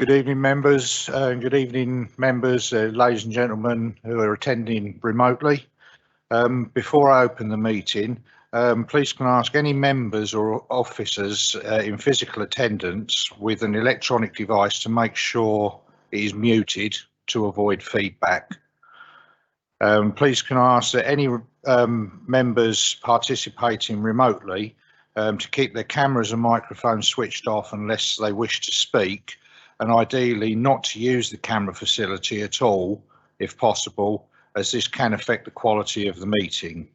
Good evening, members. Good evening, members, ladies and gentlemen who are attending remotely. Before I open the meeting, please can I ask any members or officers in physical attendance with an electronic device to make sure it is muted to avoid feedback. Please can I ask that any members participating remotely to keep their cameras and microphones switched off unless they wish to speak, and ideally not to use the camera facility at all if possible, as this can affect the quality of the meeting.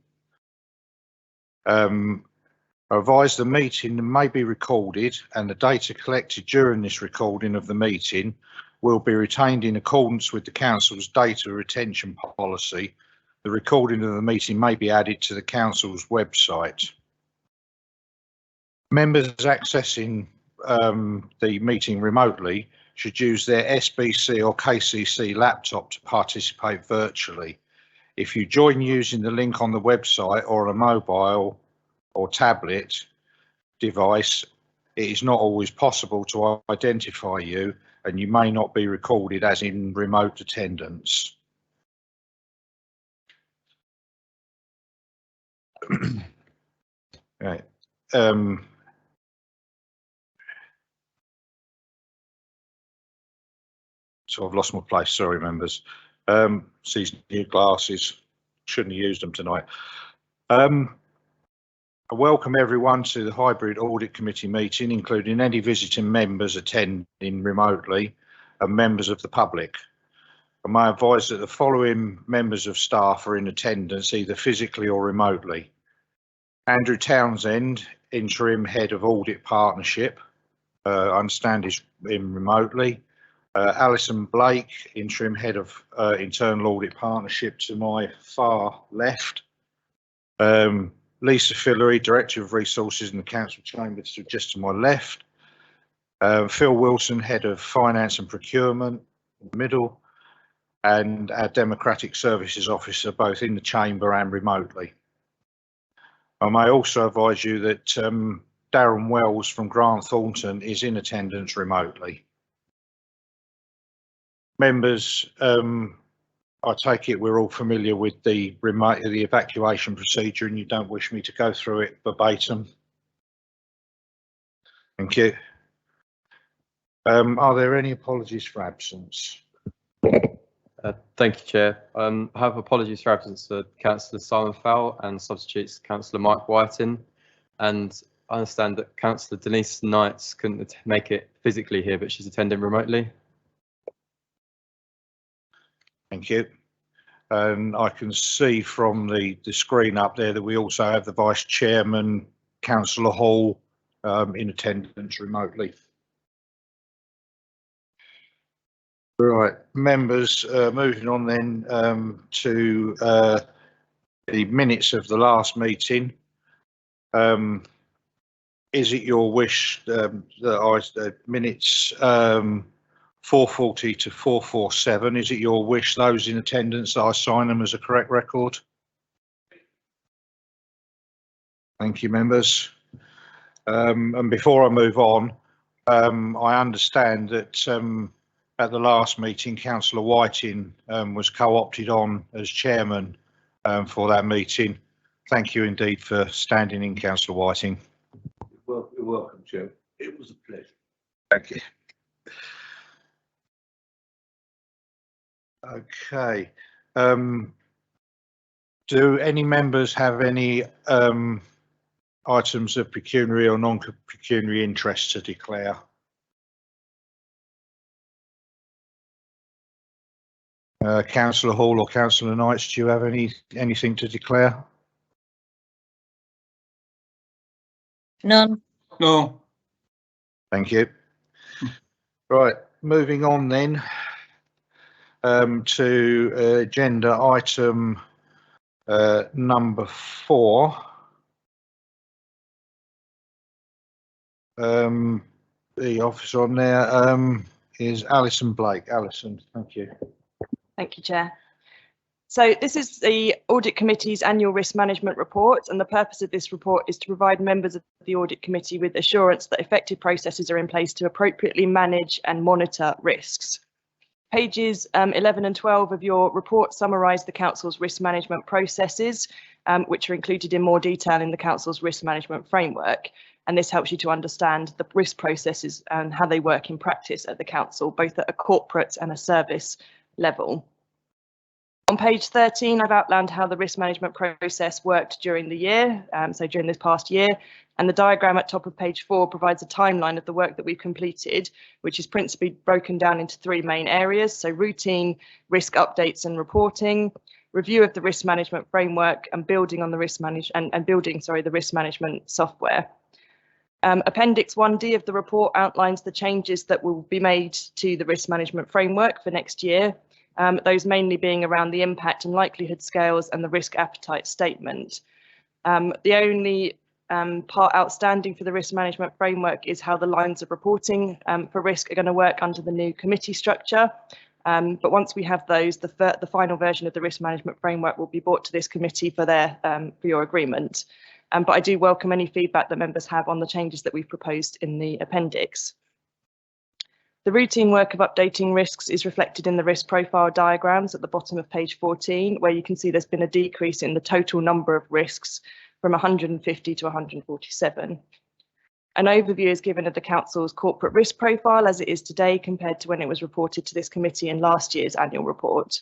I advise the meeting may be recorded, and the data collected during this recording of the meeting will be retained in accordance with the Council's data retention policy. The recording of the meeting may be added to the Council's website. Members accessing the meeting remotely should use their SBC or KCC laptop to participate virtually. If you join using the link on the website or a mobile or tablet device, it is not always possible to identify you, and you may not be recorded as in remote attendance. Right. So I've lost my place, sorry members. These new glasses, shouldn't have used them tonight. I welcome everyone to the hybrid audit committee meeting, including any visiting members attending remotely and members of the public. I may advise that the following members of staff are in attendance either physically or remotely: Andrew Townsend, interim head of audit partnership, I understand is in remotely. Alison Blake, interim head of internal audit partnership to my far left. Lisa Fillery, director of resources in the council chambers, just to my left. Phil Wilson, head of finance and procurement, in the middle, and our democratic services officer, both in the chamber and remotely. I may also advise you that Darren Wells from Grant Thornton is in attendance remotely. Members, I take it we're all familiar with the evacuation procedure, and you don't wish me to go through it verbatim. Thank you. Are there any apologies for absence? Thank you, Chair. I have apologies for absence to Councillor Simon Fowle and substitutes Councillor Mike Whiting, and I understand that Councillor Denise Knights couldn't make it physically here, but she's attending remotely. Thank you. And I can see from the screen up there that we also have the Vice Chairman, Councillor Hall, in attendance remotely. Right, members, moving on then to the minutes of the last meeting. Is it your wish that minutes 440 to 447, is it your wish, those in attendance, that I sign them as a correct record? Thank you, members. And before I move on, I understand that at the last meeting, Councillor Whiting was co-opted on as chairman for that meeting. Thank you indeed for standing in, Councillor Whiting. You're welcome, Chair. It was a pleasure. Thank you. Okay. Do any members have any items of pecuniary or non-pecuniary interest to declare? Councillor Hall or Councillor Knights, do you have anything to declare? None. No. Thank you. Right, moving on then to agenda item number 4. The officer on there is Alison Blake. Alison, thank you. Thank you, Chair. So this is the Audit Committee's annual risk management report, and the purpose of this report is to provide members of the Audit Committee with assurance that effective processes are in place to appropriately manage and monitor risks. Pages 11 and 12 of your report summarise the Council's risk management processes, which are included in more detail in the Council's risk management framework. And this helps you to understand the risk processes and how they work in practice at the Council, both at a corporate and a service level. On page 13, I've outlined how the risk management process worked during the year, so during this past year, and the diagram at top of page 4 provides a timeline of the work that we've completed, which is principally broken down into 3 main areas, so routine risk updates and reporting, review of the risk management framework, and building on the risk the risk management software. Appendix 1D of the report outlines the changes that will be made to the risk management framework for next year. Those mainly being around the impact and likelihood scales and the risk appetite statement. The only part outstanding for the risk management framework is how the lines of reporting for risk are going to work under the new committee structure. But once we have those, the final version of the risk management framework will be brought to this committee for your agreement. But I do welcome any feedback that members have on the changes that we've proposed in the appendix. The routine work of updating risks is reflected in the risk profile diagrams at the bottom of page 14, where you can see there's been a decrease in the total number of risks from 150 to 147. An overview is given of the Council's corporate risk profile as it is today compared to when it was reported to this committee in last year's annual report.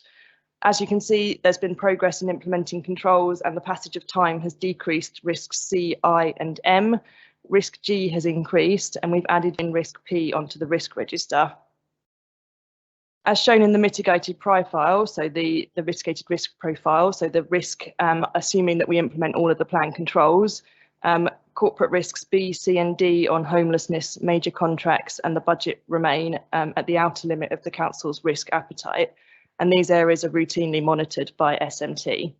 As you can see, there's been progress in implementing controls, and the passage of time has decreased risks C, I and M. Risk G has increased, and we've added in risk P onto the risk register. As shown in the mitigated profile, so the mitigated risk profile, so the risk, assuming that we implement all of the planned controls, corporate risks B, C and D on homelessness, major contracts and the budget remain at the outer limit of the Council's risk appetite, and these areas are routinely monitored by SMT.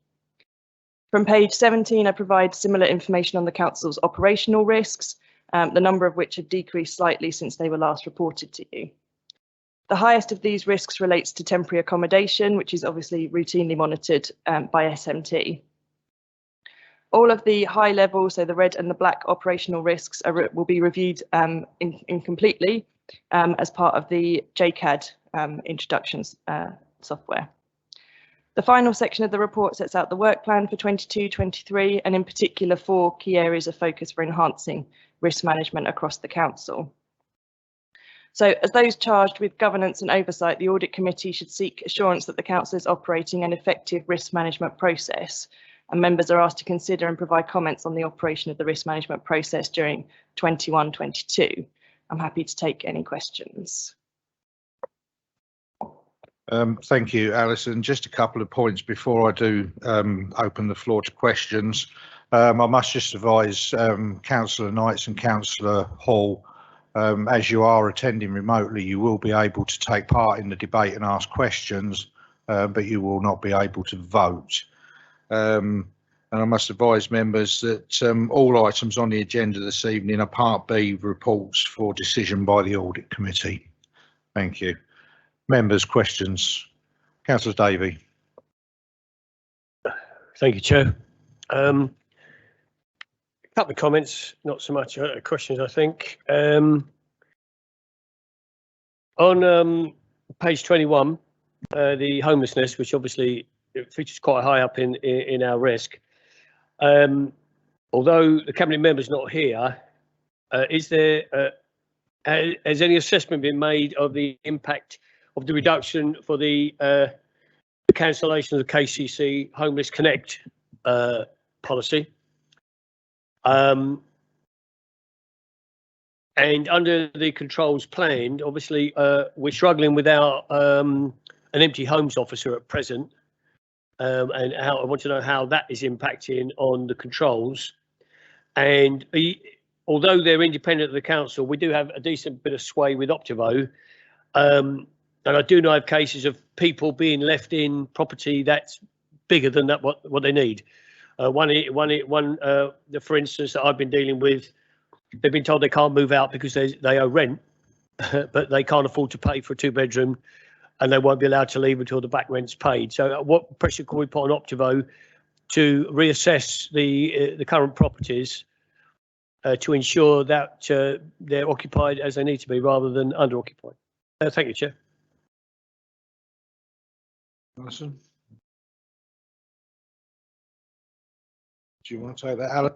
From page 17, I provide similar information on the Council's operational risks, the number of which have decreased slightly since they were last reported to you. The highest of these risks relates to temporary accommodation, which is obviously routinely monitored by SMT. All of the high level, so the red and the black operational risks will be reviewed incompletely as part of the JCAD introductions software. The final section of the report sets out the work plan for 22-23, and in particular 4 key areas of focus for enhancing risk management across the Council. So as those charged with governance and oversight, the Audit Committee should seek assurance that the Council is operating an effective risk management process, and members are asked to consider and provide comments on the operation of the risk management process during 21-22. I'm happy to take any questions. Thank you, Alison. Just a couple of points before I do open the floor to questions. I must just advise Councillor Knights and Councillor Hall, as you are attending remotely, you will be able to take part in the debate and ask questions, but you will not be able to vote. And I must advise members that all items on the agenda this evening are Part B reports for decision by the Audit Committee. Thank you. Members, questions. Councillor Davey. Thank you, Chair. A couple of comments, not so much questions, I think. On page 21, the homelessness, which obviously features quite high up in our risk. Although the Cabinet member's not here, is there has any assessment been made of the impact of the reduction for the cancellation of the KCC Homeless Connect policy? And under the controls planned, obviously we're struggling with our an empty homes officer at present, and how I want to know how that is impacting on the controls. And although they're independent of the council, we do have a decent bit of sway with Optivo. And I do know of cases of people being left in property that's bigger than that what they need. For instance, that I've been dealing with, they've been told they can't move out because they owe rent, but they can't afford to pay for a 2-bedroom and they won't be allowed to leave until the back rent's paid. So what pressure can we put on Optivo to reassess the current properties to ensure that they're occupied as they need to be rather than under-occupied? Thank you, Chair. Alison? Do you want to take that, Alan?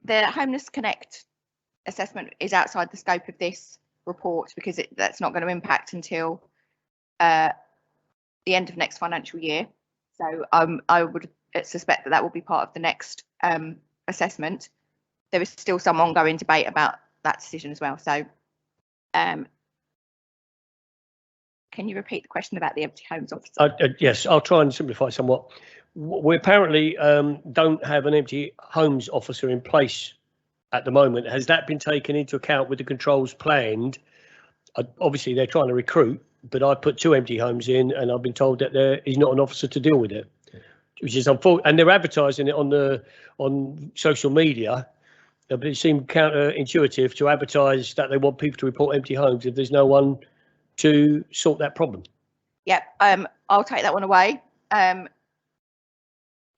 The Homeless Connect assessment is outside the scope of this report because that's not going to impact until the end of next financial year. So I would suspect that will be part of the next assessment. There is still some ongoing debate about that decision as well. So can you repeat the question about the empty homes officer? Yes, I'll try and simplify somewhat. We apparently don't have an empty homes officer in place at the moment. Has that been taken into account with the controls planned? Obviously, they're trying to recruit, but I put 2 empty homes in, and I've been told that there is not an officer to deal with it, which is unfortunate. And they're advertising it on social media, but it seemed counterintuitive to advertise that they want people to report empty homes if there's no one to sort that problem. Yeah, I'll take that one away.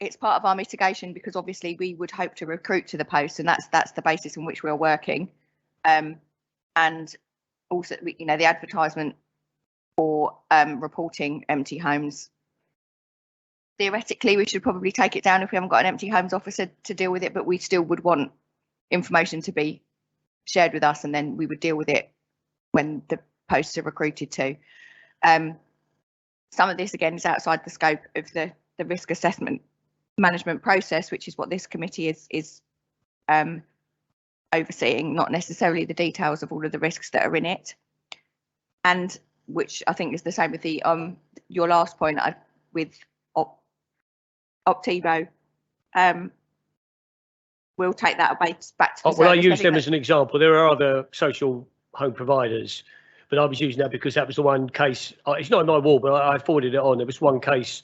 It's part of our mitigation because obviously we would hope to recruit to the post, and that's the basis on which we're working. And also, the advertisement for reporting empty homes. Theoretically, we should probably take it down if we haven't got an empty homes officer to deal with it, but we still would want information to be shared with us, and then we would deal with it when the posts are recruited to. Some of this again is outside the scope of the risk assessment management process, which is what this committee is overseeing, not necessarily the details of all of the risks that are in it. And which I think is the same with the your last point with Optivo. We'll take that back to the Well, I service. use them as an example. There are other social home providers, but I was using that because that was the one case. It's not in my wall, but I forwarded it on. There was one case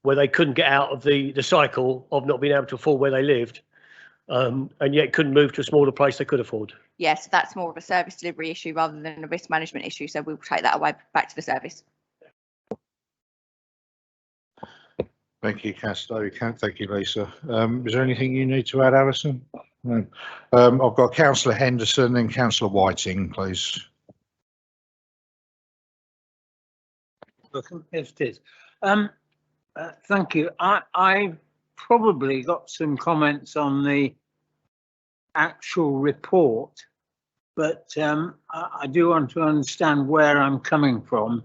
where they couldn't get out of the cycle of not being able to afford where they lived, and yet couldn't move to a smaller place they could afford. Yes, that's more of a service delivery issue rather than a risk management issue. So we'll take that away back to the service. Thank you, Councillor. Thank you, Lisa. Is there anything you need to add, Alison? No. I've got Councillor Henderson and Councillor Whiting, please. Yes, it is. Thank you. I've probably got some comments on the actual report, but I do want to understand where I'm coming from.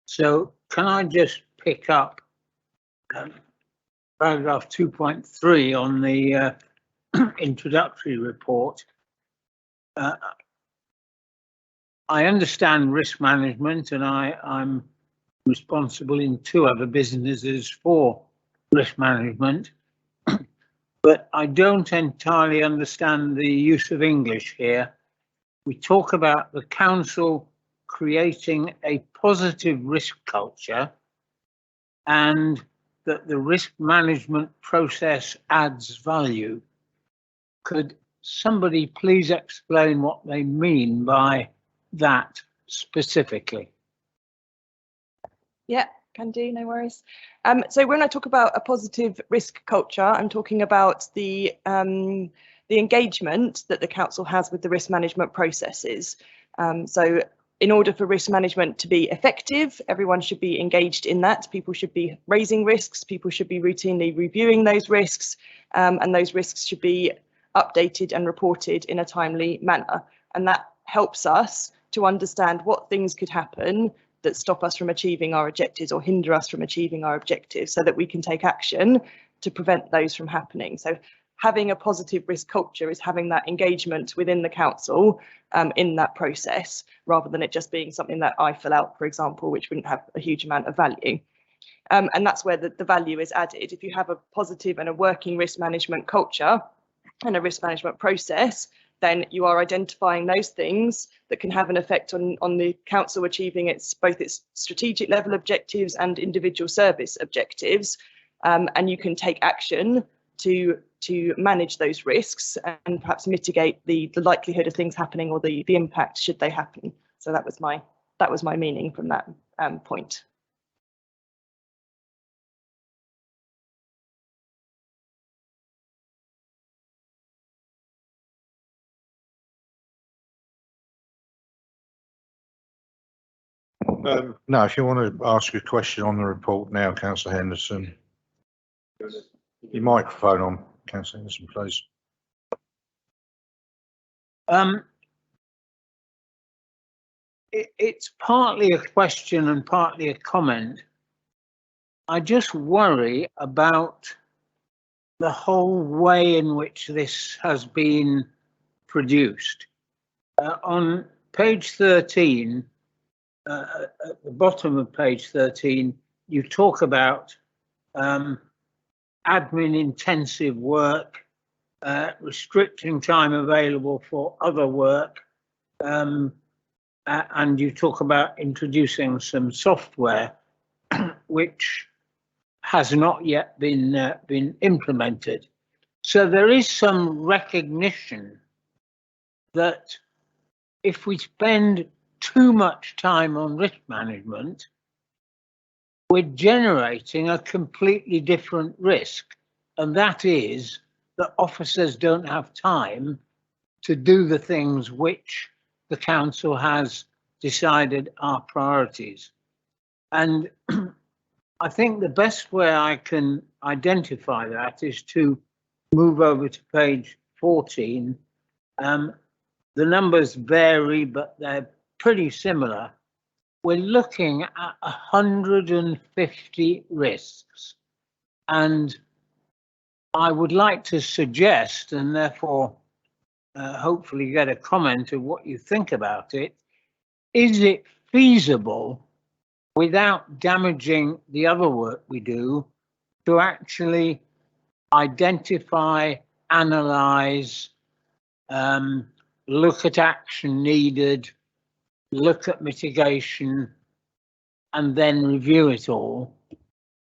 So can I just pick up paragraph 2.3 on the introductory report? I understand risk management, and I'm responsible in 2 other businesses for risk management, but I don't entirely understand the use of English here. We talk about the council creating a positive risk culture and that the risk management process adds value. Could somebody please explain what they mean by that specifically? Yeah, can do, no worries. So when I talk about a positive risk culture, I'm talking about the engagement that the council has with the risk management processes. So in order for risk management to be effective, everyone should be engaged in that. People should be raising risks, people should be routinely reviewing those risks, and those risks should be updated and reported in a timely manner. And that helps us to understand what things could happen that stop us from achieving our objectives or hinder us from achieving our objectives, so that we can take action to prevent those from happening. So having a positive risk culture is having that engagement within the council in that process, rather than it just being something that I fill out, for example, which wouldn't have a huge amount of value. And that's where the value is added. If you have a positive and a working risk management culture and a risk management process, then you are identifying those things that can have an effect on the council achieving both its strategic level objectives and individual service objectives. And you can take action to manage those risks and perhaps mitigate the likelihood of things happening or the impact should they happen. So that was my meaning from that point. No, if you want to ask a question on the report now, Councillor Henderson. Your microphone on, Councillor Henderson, please. It's partly a question and partly a comment. I just worry about the whole way in which this has been produced. On page 13, at the bottom of page 13, you talk about admin intensive work, restricting time available for other work, and you talk about introducing some software which has not yet been implemented. So there is some recognition that if we spend too much time on risk management, we're generating a completely different risk, and that is that officers don't have time to do the things which the council has decided are priorities. And I think the best way I can identify that is to move over to page 14. The numbers vary, but they're pretty similar. We're looking at 150 risks, and I would like to suggest, and therefore hopefully get a comment of what you think about it. Is it feasible, without damaging the other work we do, to actually identify, analyse, look at action needed, look at mitigation, and then review it all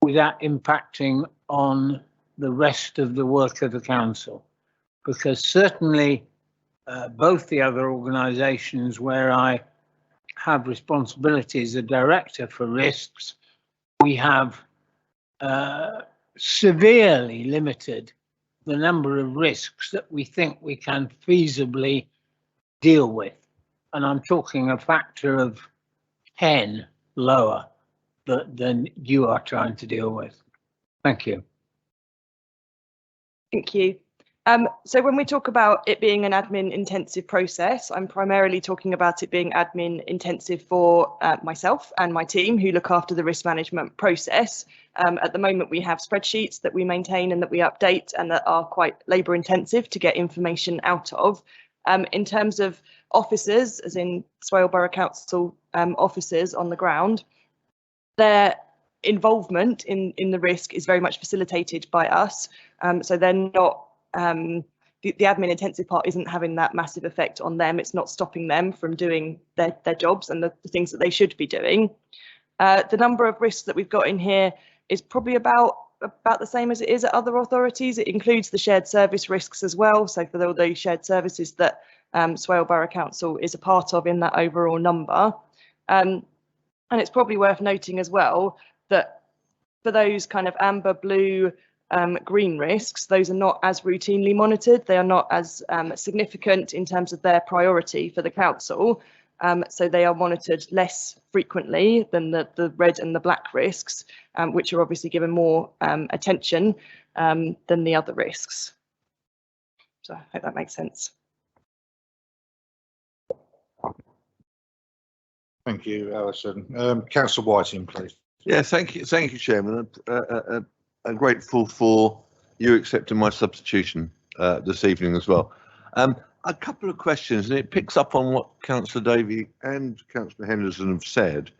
without impacting on the rest of the work of the council? Because certainly both the other organisations where I have responsibility as a director for risks, we have severely limited the number of risks that we think we can feasibly deal with. And I'm talking a factor of 10 lower than you are trying to deal with. Thank you. Thank you. So when we talk about it being an admin intensive process, I'm primarily talking about it being admin intensive for myself and my team who look after the risk management process. At the moment, we have spreadsheets that we maintain and that we update and that are quite labour intensive to get information out of. In terms of officers, as in Swale Borough Council officers on the ground, their involvement in the risk is very much facilitated by us. So they're not, the admin intensive part isn't having that massive effect on them. It's not stopping them from doing their jobs and the things that they should be doing. The number of risks that we've got in here is probably about the same as it is at other authorities. It includes the shared service risks as well. So for all those shared services that Swale Borough Council is a part of in that overall number. And it's probably worth noting as well that for those kind of amber, blue, green risks, those are not as routinely monitored. They are not as significant in terms of their priority for the council. So they are monitored less frequently than the red and the black risks, which are obviously given more attention than the other risks. So I hope that makes sense. Thank you, Alison. Councillor Whiting, please. Yeah, thank you, Chairman. I'm grateful for you accepting my substitution this evening as well. A couple of questions, and it picks up on what Councillor Davey and Councillor Henderson have said.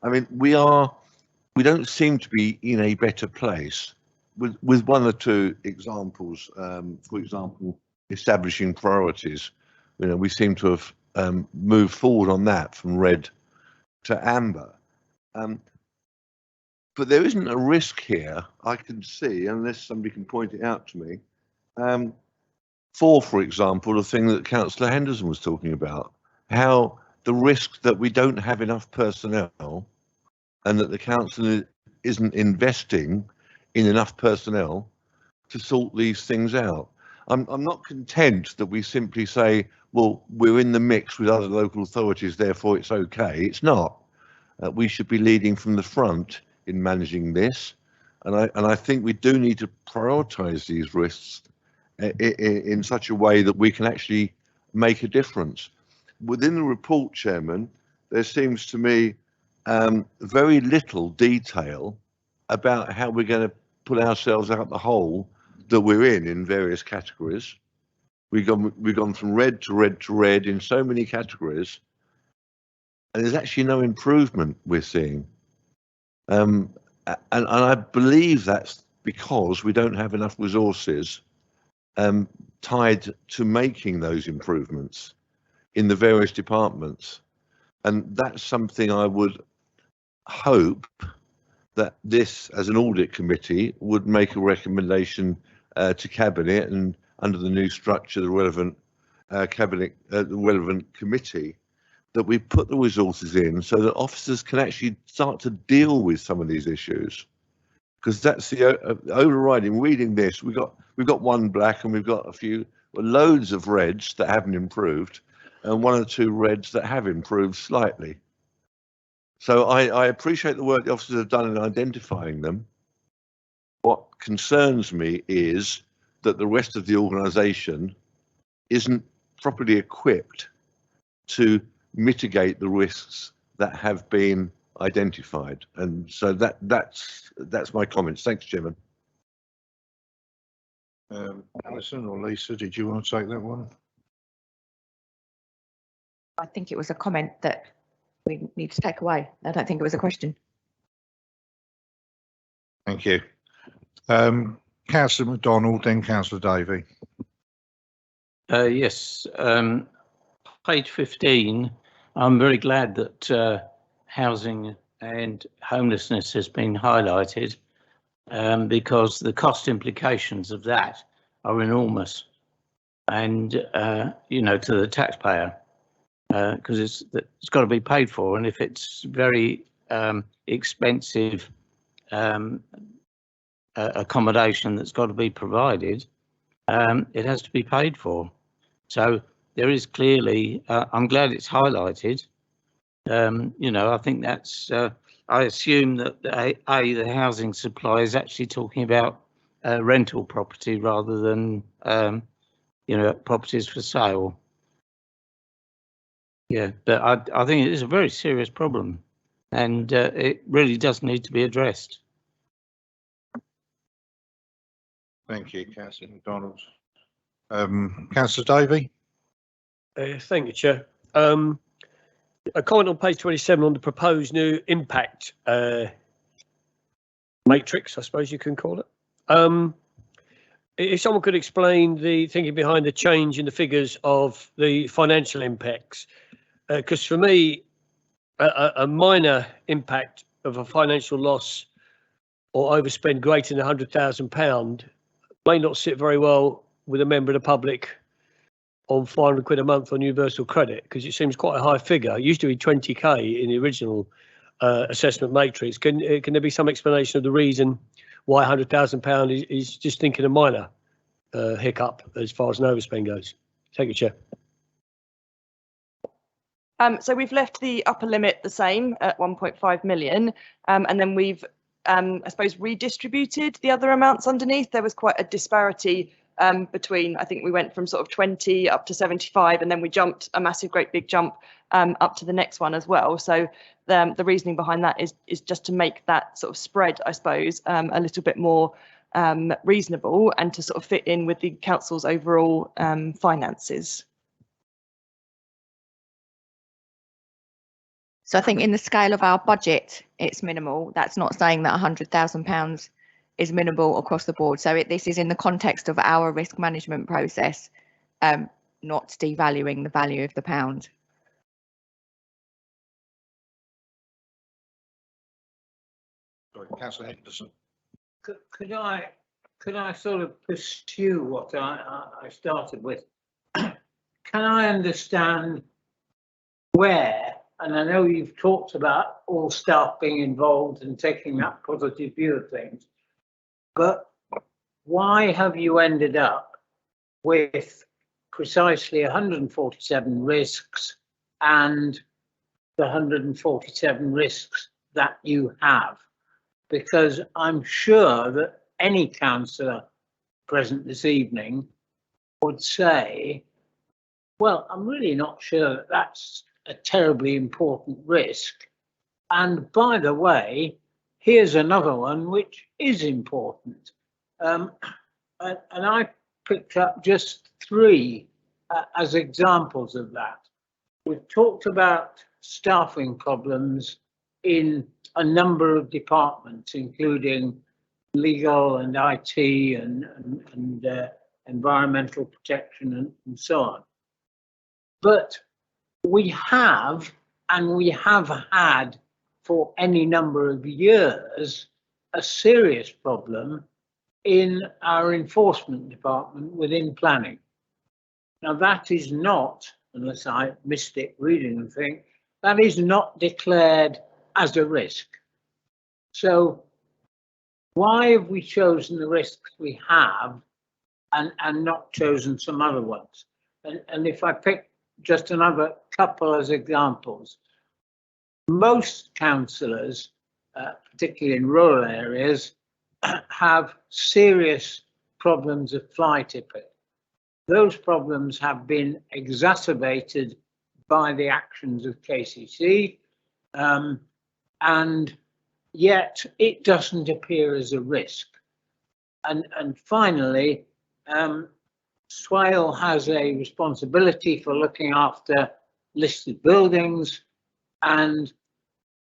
I mean, we don't seem to be in a better place with one or two examples. For example, establishing priorities. You know, we seem to have moved forward on that from red to amber. but there isn't a risk here I can see, unless somebody can point it out to me. For example, the thing that Councillor Henderson was talking about, how the risk that we don't have enough personnel and that the council isn't investing in enough personnel to sort these things out. I'm not content that we simply say, well, we're in the mix with other local authorities, therefore it's okay. It's not. We should be leading from the front in managing this. And I think we do need to prioritise these risks in such a way that we can actually make a difference. Within the report, Chairman, there seems to me very little detail about how we're going to put ourselves out the hole that we're in various categories. We've gone from red to red to red in so many categories, and there's actually no improvement we're seeing. And I believe that's because we don't have enough resources tied to making those improvements in the various departments. And that's something I would hope that this, as an audit committee, would make a recommendation to Cabinet, and under the new structure, the relevant Cabinet, the relevant committee, that we put the resources in so that officers can actually start to deal with some of these issues. Because that's the overriding. Reading this, we've got one black and we've got loads of reds that haven't improved, and one or two reds that have improved slightly. So I appreciate the work the officers have done in identifying them. What concerns me is that the rest of the organisation isn't properly equipped to mitigate the risks that have been identified. And so that's my comments. Thanks, Chairman. Alison or Lisa, did you want to take that one? I think it was a comment that we need to take away. I don't think it was a question. Thank you. Councillor MacDonald, then Councillor Davey. Yes, page 15. I'm very glad that housing and homelessness has been highlighted because the cost implications of that are enormous, and you know, to the taxpayer, because it's got to be paid for, and if it's very expensive accommodation that's got to be provided, it has to be paid for. So there is clearly, I'm glad it's highlighted. You know, I think that's, I assume that the housing supply is actually talking about rental property rather than, you know, properties for sale. Yeah, but I think it is a very serious problem, and it really does need to be addressed. Thank you, Councillor MacDonald. Councillor Davey. Thank you, Chair. A comment on page 27 on the proposed new impact matrix, I suppose you can call it. If someone could explain the thinking behind the change in the figures of the financial impacts, because for me, a minor impact of a financial loss or overspend greater than £100,000 may not sit very well with a member of the public on £500 a month on universal credit, because it seems quite a high figure. It used to be 20k in the original assessment matrix. Can there be some explanation of the reason why £100,000 is just thinking a minor hiccup as far as an overspend goes? Thank you, Chair. So we've left the upper limit the same at 1.5 million, and then we've, I suppose, redistributed the other amounts underneath. There was quite a disparity between, I think we went from sort of 20 up to 75, and then we jumped a massive, great big jump up to the next one as well. So the reasoning behind that is just to make that sort of spread, I suppose, a little bit more reasonable and to sort of fit in with the council's overall finances. So I think in the scale of our budget, it's minimal. That's not saying that £100,000 is minimal across the board. So this is in the context of our risk management process, not devaluing the value of the pound. Sorry, Councillor Henderson. Could I sort of pursue what I started with? Can I understand where, and I know you've talked about all staff being involved and taking that positive view of things, but why have you ended up with precisely 147 risks and the 147 risks that you have? Because I'm sure that any councillor present this evening would say, well, I'm really not sure that that's a terribly important risk. And by the way, here's another one which is important. And I picked up just three as examples of that. We've talked about staffing problems in a number of departments, including legal and IT and environmental protection and so on. But we have, and we have had for any number of years, a serious problem in our enforcement department within planning. Now that is not, unless I missed it reading the thing, that is not declared as a risk. So why have we chosen the risks we have and not chosen some other ones? And if I pick just another couple as examples, most councillors, particularly in rural areas, have serious problems of fly tipping. Those problems have been exacerbated by the actions of KCC, and yet it doesn't appear as a risk. And finally, Swale has a responsibility for looking after listed buildings, and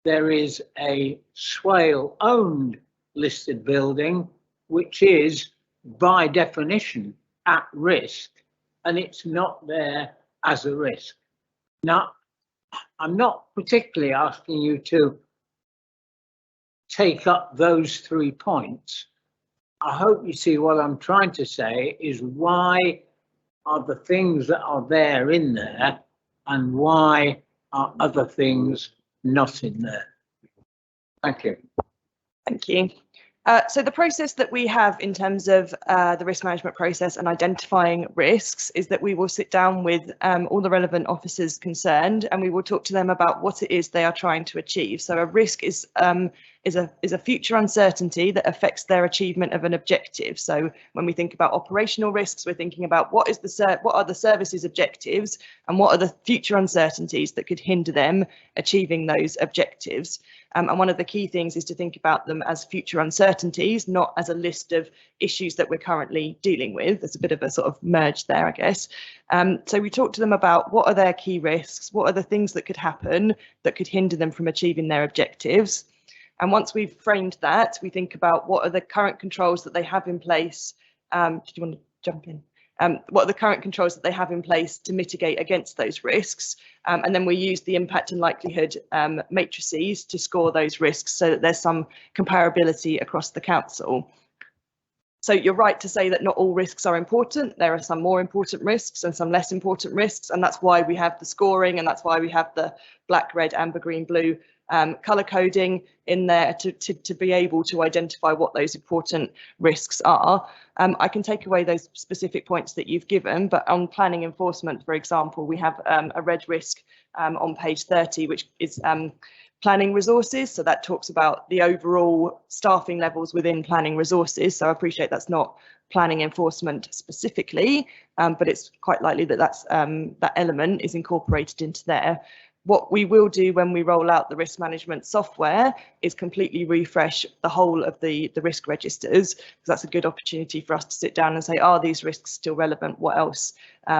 there is a Swale owned listed building which is by definition at risk, and it's not there as a risk. Now, I'm not particularly asking you to take up those 3 points. I hope you see what I'm trying to say is why are the things that are there in there and why are other things not in there? Thank you. Thank you. So the process that we have in terms of the risk management process and identifying risks is that we will sit down with all the relevant officers concerned, and we will talk to them about what it is they are trying to achieve. So a risk is a future uncertainty that affects their achievement of an objective. So when we think about operational risks, we're thinking about what are the service's objectives and what are the future uncertainties that could hinder them achieving those objectives. And one of the key things is to think about them as future uncertainties, not as a list of issues that we're currently dealing with. There's a bit of a sort of merge there, I guess. So we talk to them about what are their key risks, what are the things that could happen that could hinder them from achieving their objectives. And once we've framed that, we think about what are the current controls that they have in place. Did you want to jump in? What are the current controls that they have in place to mitigate against those risks? And then we use the impact and likelihood matrices to score those risks so that there's some comparability across the council. So you're right to say that not all risks are important. There are some more important risks and some less important risks, and that's why we have the scoring, and that's why we have the black, red, amber, green, blue colour coding in there to be able to identify what those important risks are. I can take away those specific points that you've given, but on planning enforcement, for example, we have a red risk on page 30, which is planning resources. So that talks about the overall staffing levels within planning resources. So I appreciate that's not planning enforcement specifically, but it's quite likely that that element is incorporated into there. What we will do when we roll out the risk management software is completely refresh the whole of the risk registers, because that's a good opportunity for us to sit down and say, are these risks still relevant? What else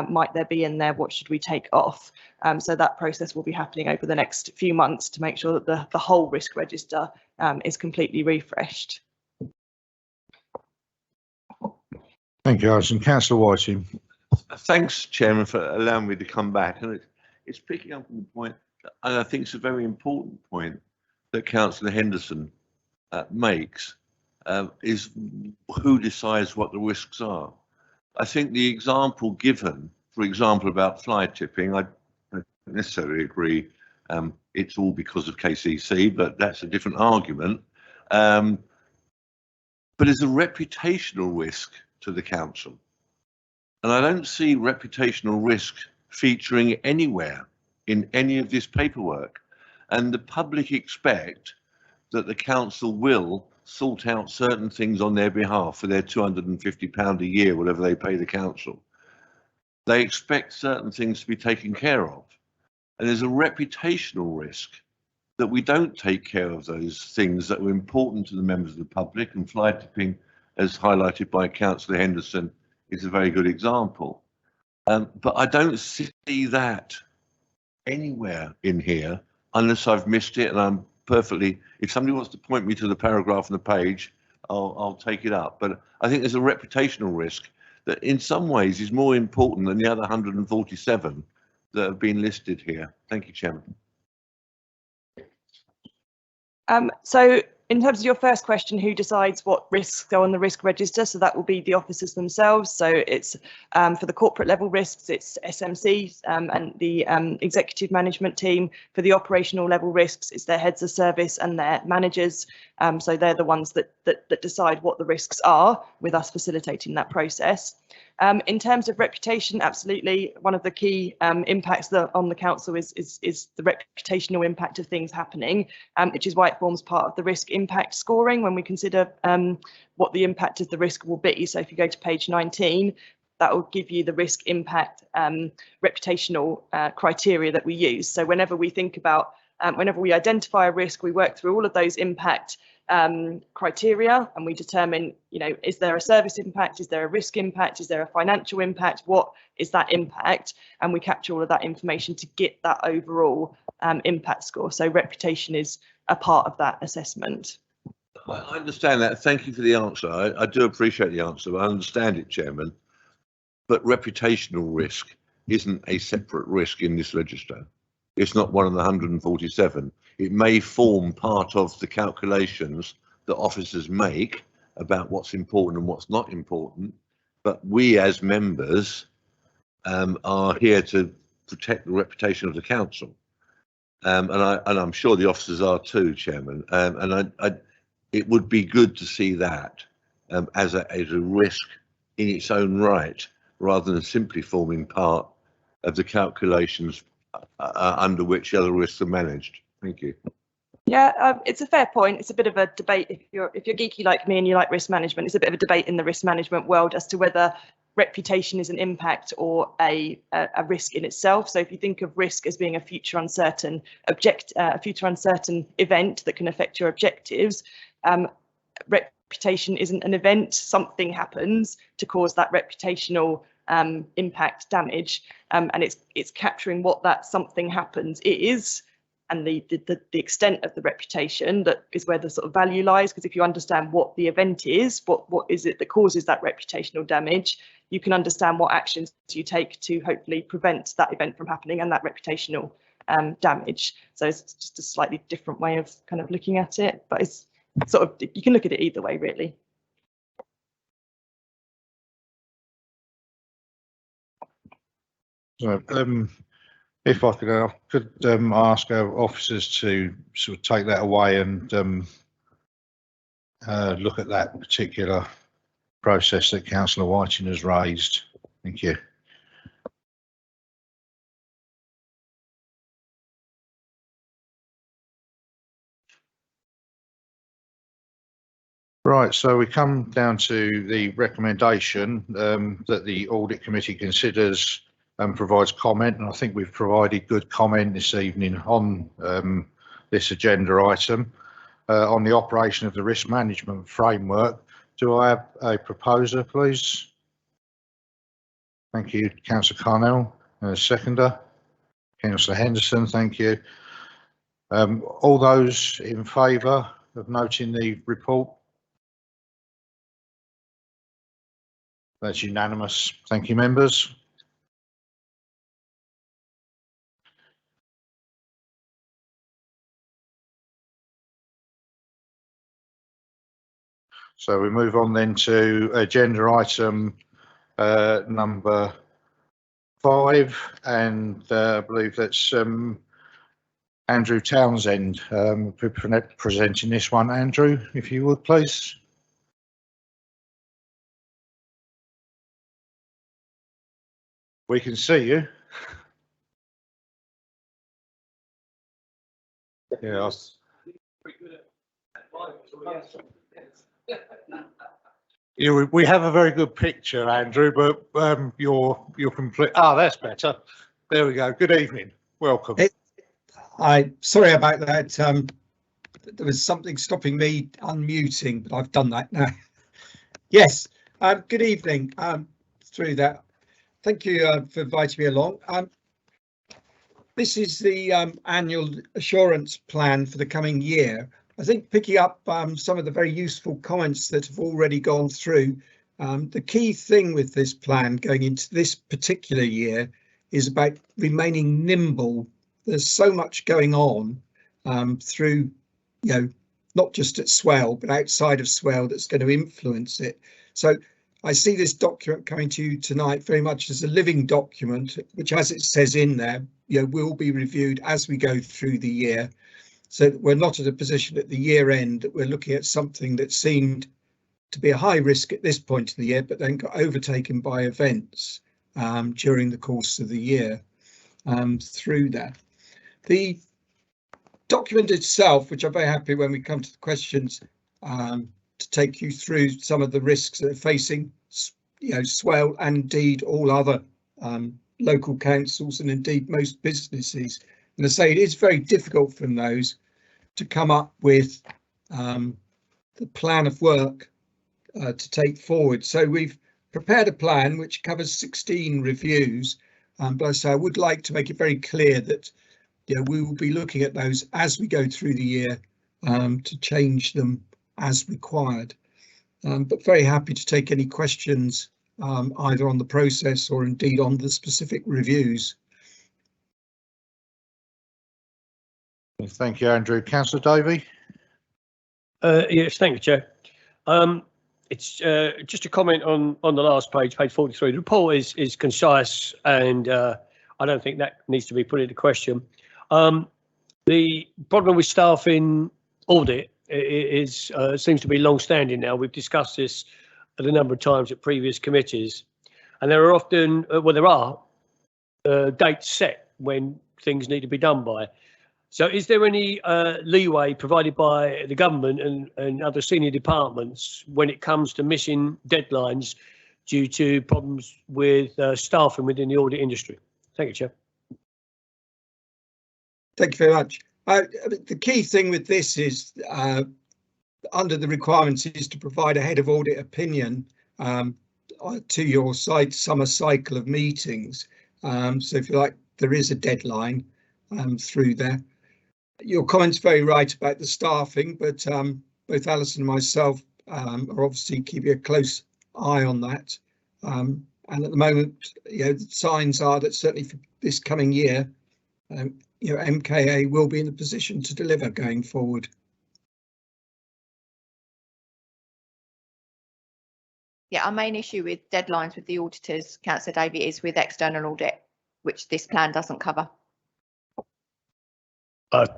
might there be in there? What should we take off? So that process will be happening over the next few months to make sure that the whole risk register is completely refreshed. Thank you, Alison. Councillor Whiting. Thanks, Chairman, for allowing me to come back. And it's picking up on the point, and I think it's a very important point that Councillor Henderson makes is who decides what the risks are. I think the example given, for example, about fly tipping, I don't necessarily agree it's all because of KCC, but that's a different argument. But it's a reputational risk to the council. And I don't see reputational risk featuring anywhere in any of this paperwork. And the public expect that the council will sort out certain things on their behalf for their £250 a year, whatever they pay the council. They expect certain things to be taken care of. And there's a reputational risk that we don't take care of those things that were important to the members of the public, and fly tipping, as highlighted by Councillor Henderson, is a very good example. But I don't see that anywhere in here unless I've missed it, and I'm perfectly, if somebody wants to point me to the paragraph on the page, I'll take it up. But I think there's a reputational risk that in some ways is more important than the other 147 that have been listed here. Thank you, Chairman. So in terms of your first question, who decides what risks go on the risk register? So that will be the officers themselves. So it's for the corporate level risks, it's SMC and the executive management team. For the operational level risks, it's their heads of service and their managers. So they're the ones that decide what the risks are, with us facilitating that process. In terms of reputation, absolutely, one of the key impacts on the council is the reputational impact of things happening, which is why it forms part of the risk impact scoring when we consider what the impact of the risk will be. So if you go to page 19, that will give you the risk impact reputational criteria that we use. So whenever we think about, whenever we identify a risk, we work through all of those impact criteria, and we determine, you know, is there a service impact, is there a risk impact, is there a financial impact, what is that impact, and we capture all of that information to get that overall impact score. So reputation is a part of that assessment. I understand that. Thank you for the answer. I do appreciate the answer. I understand it, Chairman. But reputational risk isn't a separate risk in this register. It's not one of the 147. It may form part of the calculations that officers make about what's important and what's not important, but we as members are here to protect the reputation of the council, and I'm sure the officers are too, Chairman. It would be good to see that as a risk in its own right, rather than simply forming part of the calculations under which the other risks are managed. Thank you. Yeah, it's a fair point. It's a bit of a debate. If you're geeky like me and you like risk management, it's a bit of a debate in the risk management world as to whether reputation is an impact or a risk in itself. So if you think of risk as being a future uncertain event that can affect your objectives, reputation isn't an event. Something happens to cause that reputational impact damage, and it's capturing what that something happens is, and the extent of the reputation that is where the sort of value lies. Because if you understand what the event is, what is it that causes that reputational damage, you can understand what actions you take to hopefully prevent that event from happening and that reputational damage. So it's just a slightly different way of kind of looking at it, but it's sort of, you can look at it either way, really. So, if I could ask our officers to sort of take that away and look at that particular process that Councillor Whiting has raised. Thank you. Right, so we come down to the recommendation that the Audit Committee considers and provides comment, and I think we've provided good comment this evening on this agenda item on the operation of the risk management framework. Do I have a proposer, please? Thank you, Councillor Carnell. And a seconder, Councillor Henderson. Thank you. All those in favour of noting the report? That's unanimous. Thank you, members. So we move on then to agenda item number 5, and I believe that's Andrew Townsend presenting this one. Andrew, if you would, please. We can see you. Yes. Yeah, we have a very good picture, Andrew, but you're complete. Ah, that's better. There we go. Good evening. Welcome. Sorry about that. There was something stopping me unmuting, but I've done that now. Yes. Good evening. Through that, thank you for inviting me along. This is the annual assurance plan for the coming year. I think picking up some of the very useful comments that have already gone through, the key thing with this plan going into this particular year is about remaining nimble. There's so much going on through, not just at Swell, but outside of Swell that's going to influence it. So I see this document coming to you tonight very much as a living document, which, as it says in there, will be reviewed as we go through the year. So that we're not at a position at the year end that we're looking at something that seemed to be a high risk at this point of the year, but then got overtaken by events during the course of the year through that. The document itself, which I'm very happy when we come to the questions, to take you through some of the risks that are facing, Swell and indeed all other local councils and indeed most businesses. And I say it is very difficult from those to come up with the plan of work to take forward. So we've prepared a plan which covers 16 reviews, but I say I would like to make it very clear that we will be looking at those as we go through the year to change them as required. But very happy to take any questions either on the process or indeed on the specific reviews. Thank you, Andrew. Councillor Davey. Yes, thank you, Chair. It's just a comment on the last page, page 43. The report is concise, and I don't think that needs to be put into question. The problem with staff in audit seems to be long-standing now. We've discussed this a number of times at previous committees, and there are often, there are dates set when things need to be done by. So is there any leeway provided by the government and other senior departments when it comes to missing deadlines due to problems with staffing within the audit industry? Thank you, Chair. Thank you very much. The key thing with this is under the requirements is to provide a head of audit opinion to your summer cycle of meetings. So if you like, there is a deadline through there. Your comment's very right about the staffing, but both Alison and myself are obviously keeping a close eye on that. And at the moment, the signs are that certainly for this coming year, MKA will be in a position to deliver going forward. Yeah, our main issue with deadlines with the auditors, Councillor Davey, is with external audit, which this plan doesn't cover.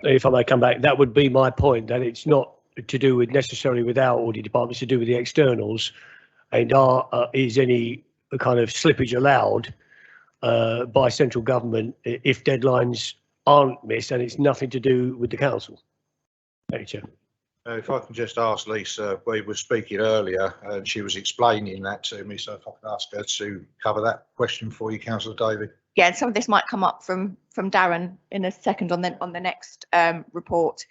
If I may come back, that would be my point, that it's not to do with necessarily with our audit department, it's to do with the externals. And is any kind of slippage allowed by central government if deadlines aren't missed, and it's nothing to do with the council? Thank you, Chair. If I can just ask Lisa, we were speaking earlier and she was explaining that to me, so if I can ask her to cover that question for you, Councillor David. Yeah, and some of this might come up from Darren in a second on the next report.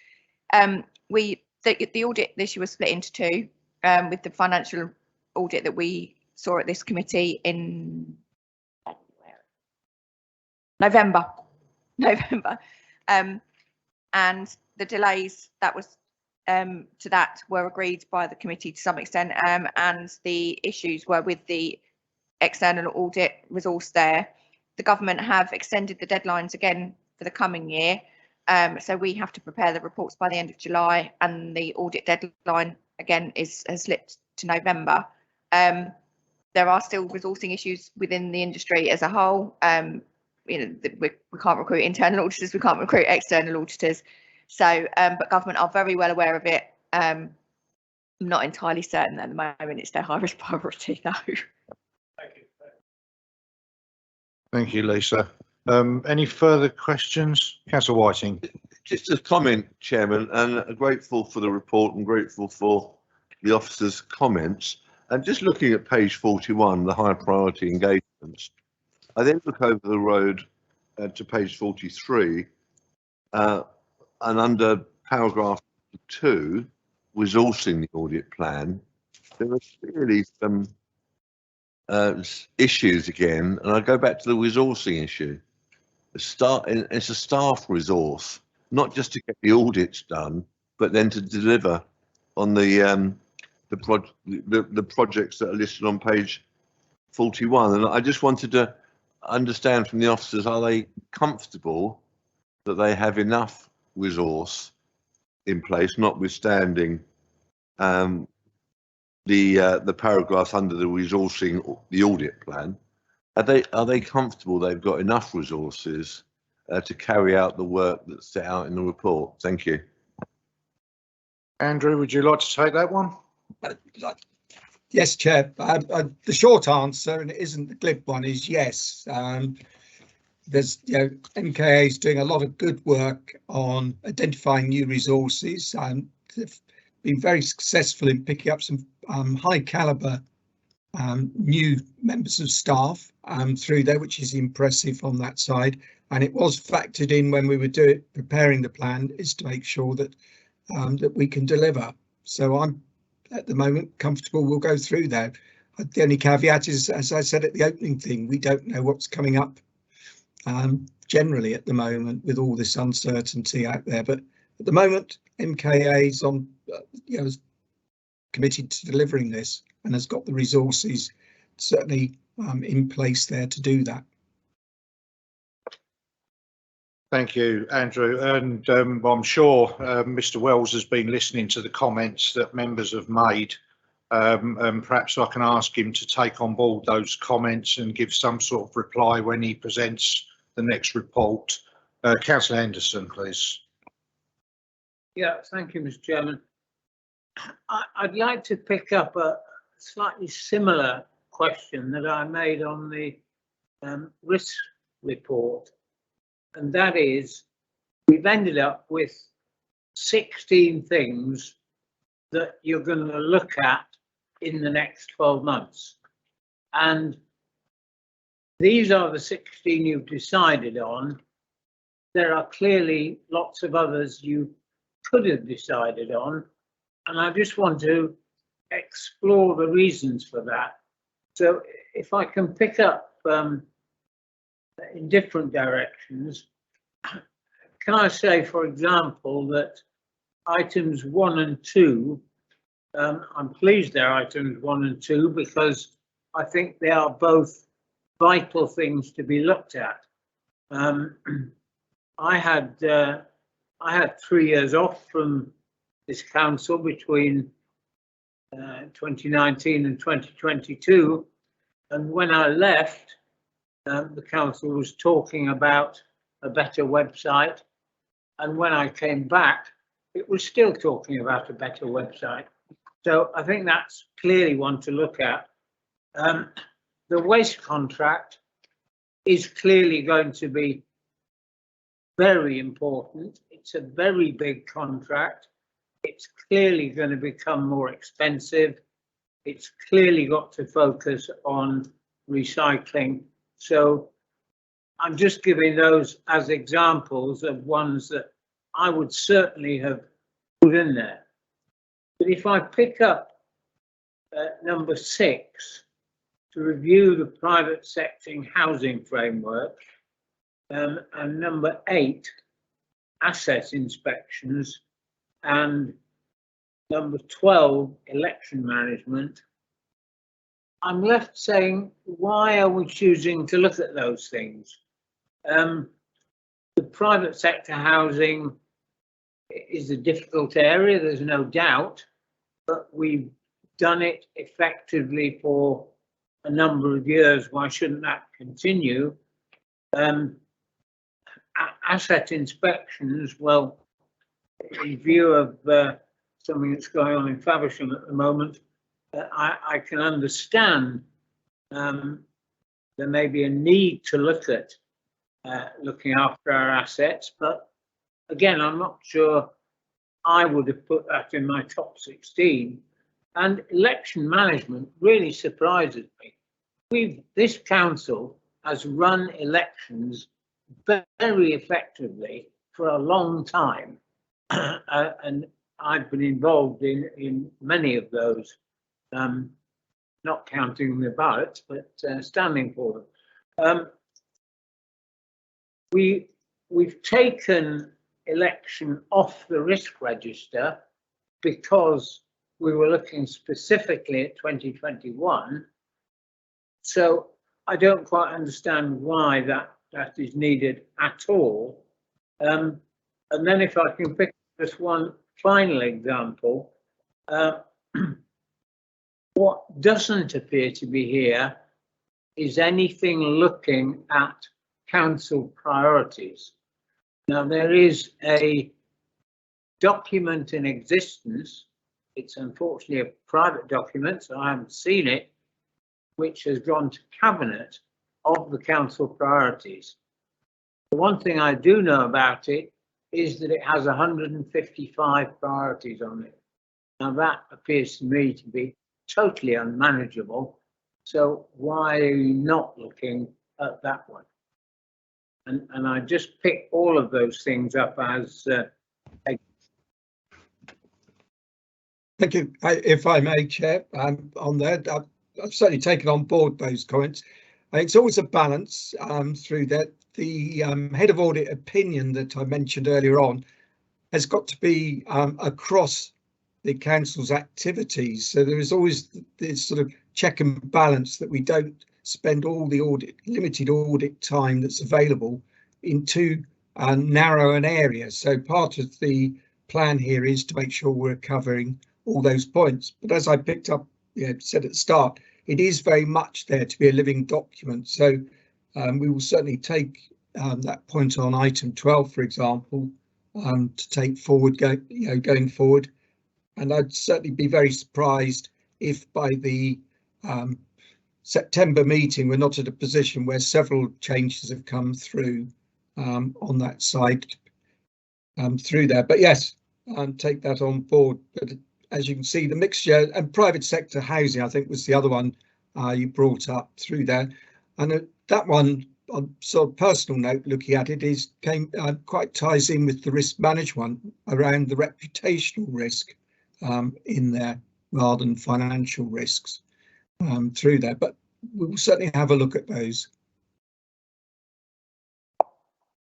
The audit this year was split into two, with the financial audit that we saw at this committee in November, and the delays that was to that were agreed by the committee to some extent, and the issues were with the external audit resource there. The government have extended the deadlines again for the coming year, so we have to prepare the reports by the end of July, and the audit deadline again has slipped to November. There are still resourcing issues within the industry as a whole. We can't recruit internal auditors, we can't recruit external auditors. So, but government are very well aware of it. I'm not entirely certain at the moment it's their highest priority, though. Thank you, Lisa. Any further questions? Councillor Whiting. Just a comment, Chairman, and grateful for the report and grateful for the officers' comments. And just looking at page 41, the high priority engagements, I then look over the road to page 43, and under paragraph 2, resourcing the audit plan, there are clearly some issues again, and I go back to the resourcing issue. It's a staff resource, not just to get the audits done, but then to deliver on the projects that are listed on page 41. And I just wanted to understand from the officers, are they comfortable that they have enough resource in place, notwithstanding the paragraphs under the resourcing the audit plan? Are they comfortable they've got enough resources to carry out the work that's set out in the report? Thank you. Andrew, would you like to take that one? Yes, Chair. The short answer, and it isn't the glib one, is yes. There's, MKA is doing a lot of good work on identifying new resources, and they've been very successful in picking up some high caliber new members of staff through there, which is impressive on that side. And it was factored in when we were preparing the plan, is to make sure that that we can deliver. So I'm at the moment comfortable we'll go through that. The only caveat is, as I said at the opening thing, we don't know what's coming up generally at the moment with all this uncertainty out there. But at the moment, MKA is on, is committed to delivering this and has got the resources certainly in place there to do that. Thank you, Andrew. And I'm sure Mr. Wells has been listening to the comments that members have made. And perhaps I can ask him to take on board those comments and give some sort of reply when he presents the next report. Councillor Henderson, please. Yeah, thank you, Mr. Chairman. I'd like to pick up a slightly similar question that I made on the risk report. And that is, we've ended up with 16 things that you're going to look at in the next 12 months. And these are the 16 you've decided on. There are clearly lots of others you could have decided on. And I just want to explore the reasons for that. So if I can pick up in different directions, can I say, for example, that items 1 and 2, I'm pleased they're items 1 and 2 because I think they are both vital things to be looked at. I had 3 years off from this council between 2019 and 2022, and when I left, the council was talking about a better website, and when I came back, it was still talking about a better website. So I think that's clearly one to look at. The waste contract is clearly going to be very important. It's a very big contract. It's clearly going to become more expensive. It's clearly got to focus on recycling. So I'm just giving those as examples of ones that I would certainly have put in there. But if I pick up number 6, to review the private sector housing framework, and number 8, asset inspections, and number 12, election management, I'm left saying, why are we choosing to look at those things? The private sector housing is a difficult area, there's no doubt, but we've done it effectively for a number of years. Why shouldn't that continue? Asset inspections, well, in view of something that's going on in Faversham at the moment, I can understand there may be a need to look at looking after our assets, but again, I'm not sure I would have put that in my top 16. And election management really surprises me. This council has run elections very effectively for a long time, and I've been involved in many of those, not counting the ballots, but standing for them. We've taken election off the risk register because we were looking specifically at 2021. So I don't quite understand why that is needed at all. And then if I can pick just one final example, what doesn't appear to be here is anything looking at council priorities. Now, there is a document in existence. It's unfortunately a private document, so I haven't seen it, which has gone to cabinet of the council priorities. The one thing I do know about it is that it has 155 priorities on it. Now that appears to me to be totally unmanageable. So why are you not looking at that one? And I just pick all of those things up as Thank you. If I may, Chair, on that, I've certainly taken on board those comments. It's always a balance through that. The head of audit opinion that I mentioned earlier on has got to be across the council's activities. So there is always this sort of check and balance that we don't spend all the limited audit time that's available in too narrow an area. So part of the plan here is to make sure we're covering all those points. But as I picked up, said at the start, it is very much there to be a living document. So we will certainly take that point on item 12, for example, to take forward, going forward. And I'd certainly be very surprised if by the September meeting we're not at a position where several changes have come through on that side through there. But yes, take that on board. But as you can see, the mixture and private sector housing, I think, was the other one you brought up through there. And that one, on sort of personal note, looking at it, quite ties in with the risk management around the reputational risk in there rather than financial risks through there. But we will certainly have a look at those.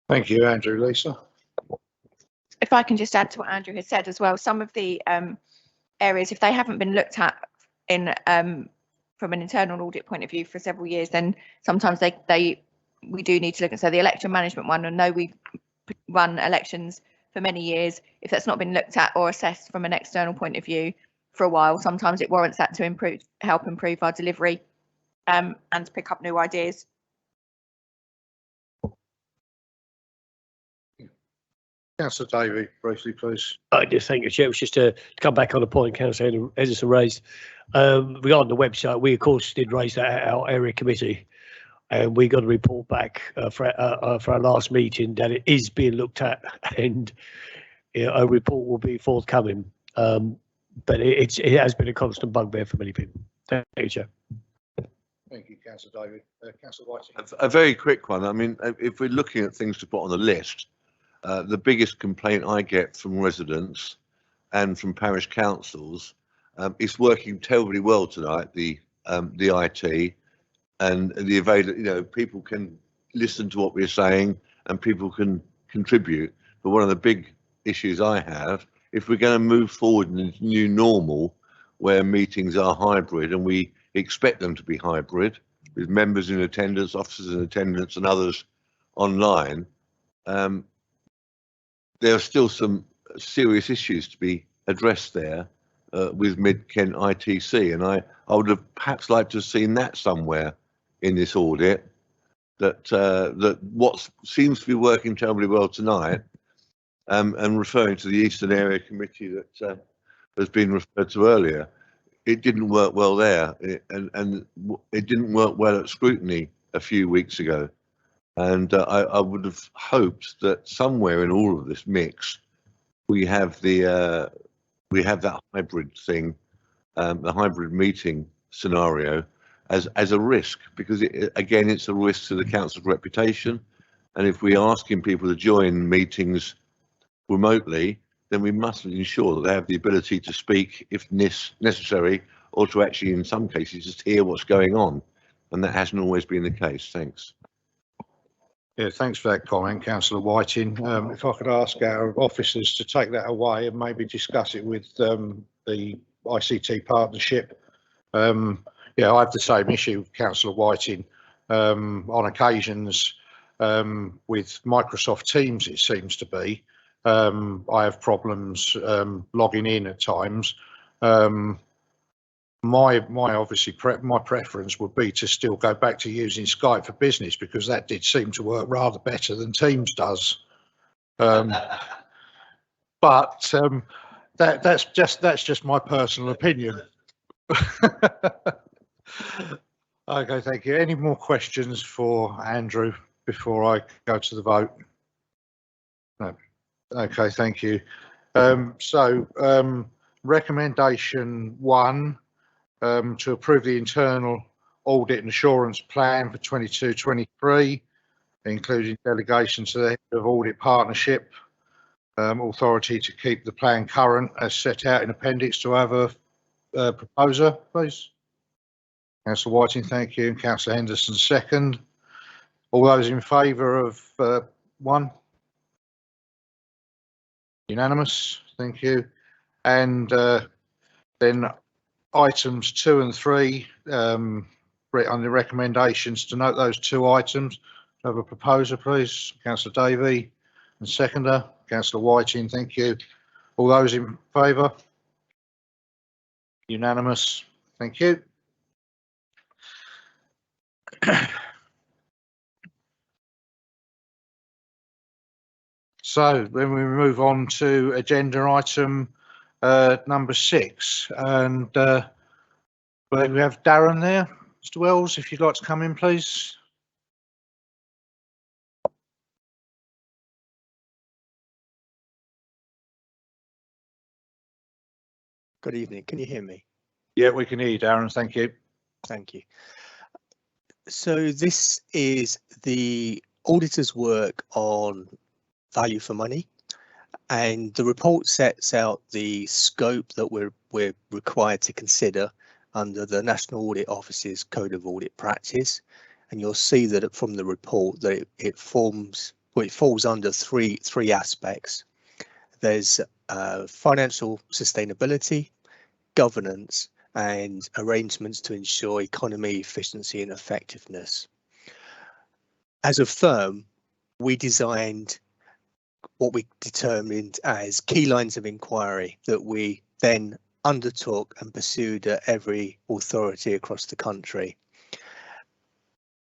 Thank you, Andrew. Lisa? If I can just add to what Andrew has said as well, some of the areas, if they haven't been looked at in from an internal audit point of view for several years, then sometimes we do need to look at. So the election management one, I know we've run elections for many years. If that's not been looked at or assessed from an external point of view for a while, sometimes it warrants that to help improve our delivery and to pick up new ideas. Councillor Davey, briefly, please. I just thank you, Chair. It was just to come back on a point Councillor Edison raised. Regarding the website, we of course did raise that at our area committee, and we got a report back for our last meeting that it is being looked at, and a report will be forthcoming. But it has been a constant bugbear for many people. Thank you, Chair. Thank you, Councillor Davey. Councillor Whiting. A very quick one. I mean, if we're looking at things to put on the list, the biggest complaint I get from residents and from parish councils is working terribly well tonight, the IT and the available, people can listen to what we're saying and people can contribute. But one of the big issues I have, if we're going to move forward in this new normal where meetings are hybrid, and we expect them to be hybrid with members in attendance, officers in attendance and others online, there are still some serious issues to be addressed there with Mid-Kent ITC, and I would have perhaps liked to have seen that somewhere in this audit. That what seems to be working terribly well tonight, and referring to the Eastern Area Committee that has been referred to earlier, it didn't work well there, and it didn't work well at scrutiny a few weeks ago. And I would have hoped that somewhere in all of this mix, we have that hybrid thing, the hybrid meeting scenario, as a risk, because again, it's a risk to the council's reputation. And if we're asking people to join meetings remotely, then we must ensure that they have the ability to speak if necessary, or to actually, in some cases, just hear what's going on. And that hasn't always been the case. Thanks. Yeah, thanks for that comment, Councillor Whiting. If I could ask our officers to take that away and maybe discuss it with the ICT partnership. Yeah, I have the same issue with Councillor Whiting. On occasions, with Microsoft Teams, it seems to be, I have problems logging in at times. My preference would be to still go back to using Skype for Business, because that did seem to work rather better than Teams does. But that's just my personal opinion. Okay, thank you. Any more questions for Andrew before I go to the vote? No. Okay, thank you. Recommendation 1, to approve the internal audit and assurance plan for 22-23, including delegation to the head of audit partnership, authority to keep the plan current as set out in appendix to other proposer, please. Councillor Whiting, thank you. Councillor Henderson, second. All those in favour of 1? Unanimous, thank you. And then items 2 and 3, on the recommendations to note those 2 items. Have a proposer, please. Councillor Davey, and seconder, Councillor Whiting, thank you. All those in favour? Unanimous, thank you. So then we move on to agenda item number 6, and we have Darren there. Mr. Wells, if you'd like to come in, please. Good evening. Can you hear me? Yeah, we can hear you, Darren. Thank you. Thank you. So this is the auditor's work on value for money, and the report sets out the scope that we're required to consider under the National Audit Office's Code of Audit Practice. And you'll see that from the report that it falls under three aspects. There's financial sustainability, governance, and arrangements to ensure economy, efficiency and effectiveness. As a firm, we designed what we determined as key lines of inquiry that we then undertook and pursued at every authority across the country.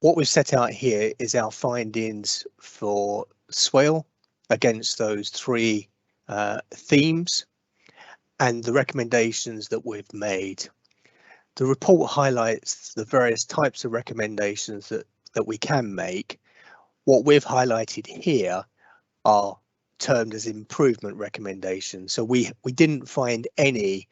What we've set out here is our findings for Swale against those 3 themes and the recommendations that we've made. The report highlights the various types of recommendations that we can make. What we've highlighted here are termed as improvement recommendations. So we didn't find any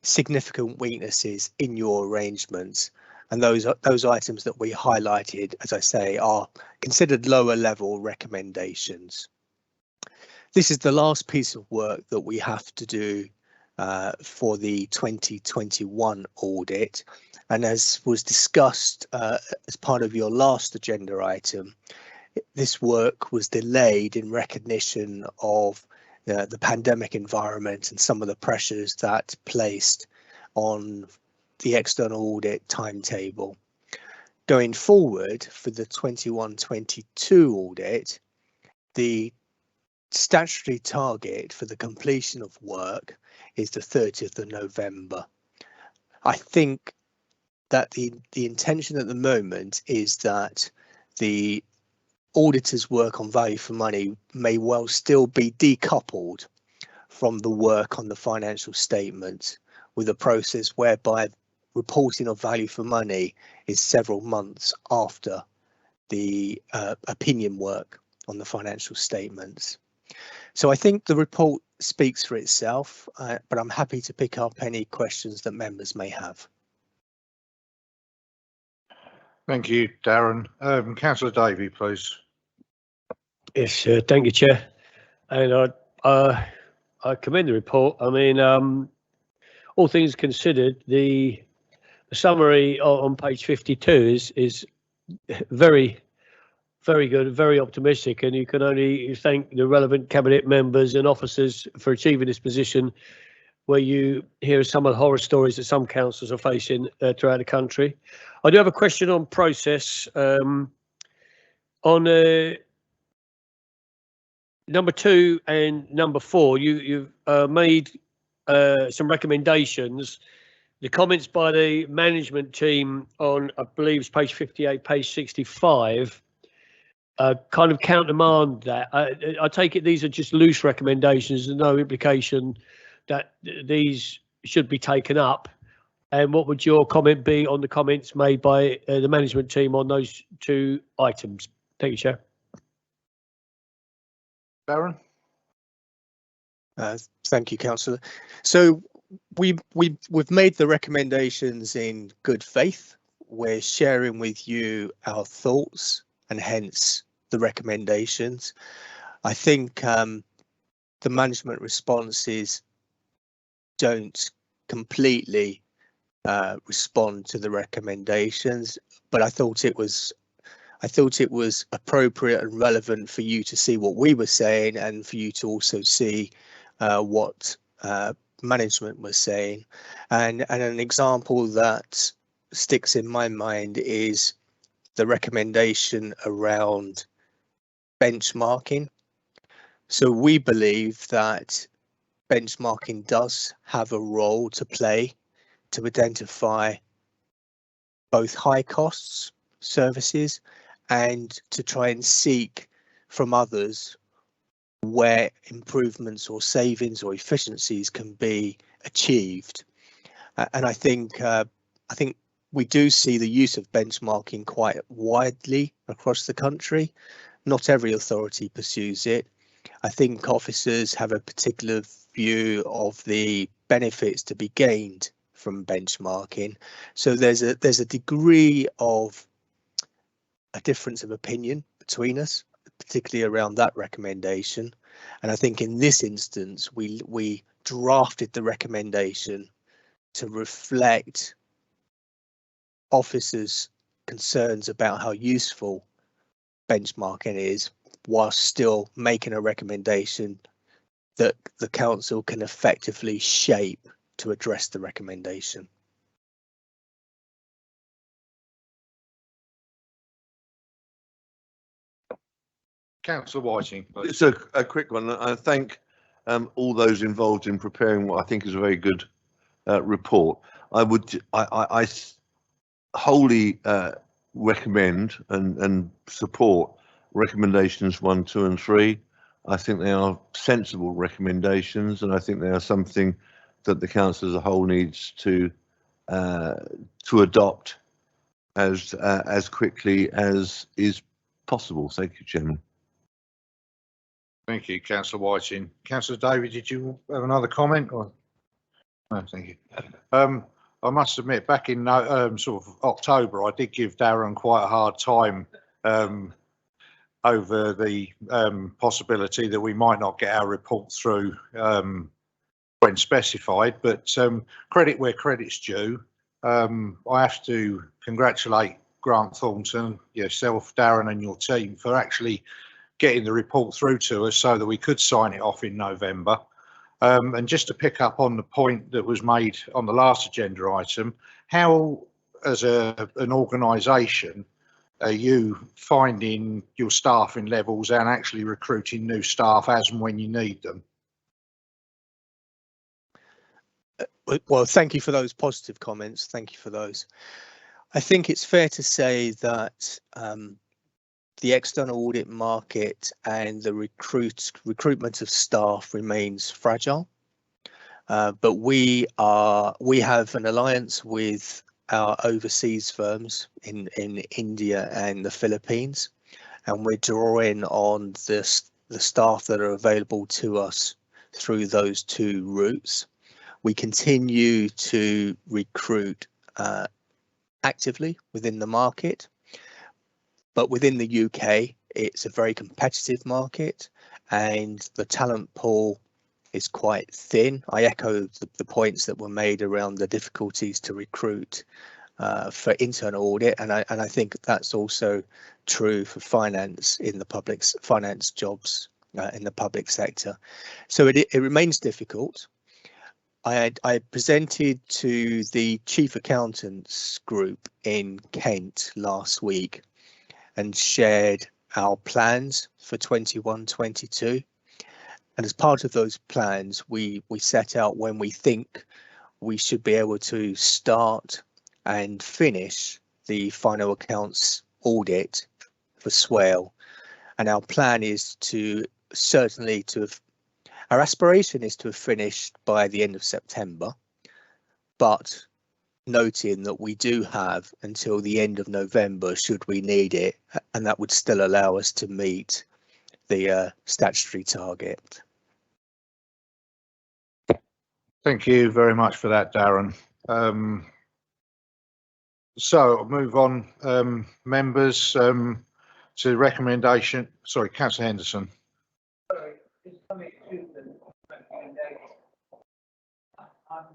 significant weaknesses in your arrangements, and those items that we highlighted, as I say, are considered lower level recommendations. This is the last piece of work that we have to do for the 2021 audit, and as was discussed as part of your last agenda item, this work was delayed in recognition of the pandemic environment and some of the pressures that placed on the external audit timetable. Going forward for the 21-22 audit, the statutory target for the completion of work is the 30th of November. I think that the intention at the moment is that the auditor's work on value for money may well still be decoupled from the work on the financial statement, with a process whereby reporting of value for money is several months after the opinion work on the financial statements. So I think the report speaks for itself, but I'm happy to pick up any questions that members may have. Thank you, Darren. Councillor Davey, please. Yes, thank you, Chair. And I commend the report. I mean, all things considered, the summary on page 52 is very good, very optimistic, and you can only thank the relevant cabinet members and officers for achieving this position, where you hear some of the horror stories that some councils are facing throughout the country. I do have a question on process. On number 2 and number 4, you've made some recommendations. The comments by the management team on, I believe it's page 58, page 65, kind of countermand that. I take it these are just loose recommendations. There's no implication that these should be taken up. And what would your comment be on the comments made by the management team on those 2 items? Thank you, Chair. Darren? Thank you, Councillor. So we've made the recommendations in good faith. We're sharing with you our thoughts and hence the recommendations. I think the management responses don't completely respond to the recommendations, but I thought it was appropriate and relevant for you to see what we were saying and for you to also see what management was saying. And an example that sticks in my mind is the recommendation around benchmarking. So we believe that benchmarking does have a role to play to identify both high costs services and to try and seek from others where improvements or savings or efficiencies can be achieved. And I think we do see the use of benchmarking quite widely across the country. Not every authority pursues it. I think officers have a particular view of the benefits to be gained from benchmarking. So there's a degree of a difference of opinion between us, particularly around that recommendation. And I think in this instance, we drafted the recommendation to reflect officers' concerns about how useful benchmarking is, whilst still making a recommendation that the council can effectively shape to address the recommendation. Councillor Whiting, please. It's a quick one. I thank all those involved in preparing what I think is a very good report. I wholly recommend and support recommendations 1, 2 and 3. I think they are sensible recommendations, and I think they are something that the council as a whole needs to adopt as quickly as is possible. Thank you, Chairman. Thank you, Councillor Whiting. Councillor David, did you have another comment? Or? No, thank you. I must admit, back in sort of October, I did give Darren quite a hard time over the possibility that we might not get our report through when specified, but credit where credit's due. I have to congratulate Grant Thornton, yourself, Darren and your team for actually getting the report through to us so that we could sign it off in November. And just to pick up on the point that was made on the last agenda item, how as an organisation you finding your staffing levels and actually recruiting new staff as and when you need them? Well, thank you for those positive comments. Thank you for those. I think it's fair to say that the external audit market and the recruitment of staff remains fragile. But we have an alliance with our overseas firms in India and the Philippines, and we're drawing on the staff that are available to us through those two routes. We continue to recruit actively within the market, but within the UK, it's a very competitive market and the talent pool is quite thin. I echo the points that were made around the difficulties to recruit for internal audit, and I think that's also true for finance in the finance jobs in the public sector. So it remains difficult. I presented to the Chief Accountants group in Kent last week and shared our plans for 21-22. And as part of those plans, we set out when we think we should be able to start and finish the final accounts audit for Swale. And our plan is our aspiration is to have finished by the end of September, but noting that we do have until the end of November should we need it, and that would still allow us to meet the statutory target. Thank you very much for that, Darren. So I'll move on, members, to recommendation. Sorry, Councillor Henderson.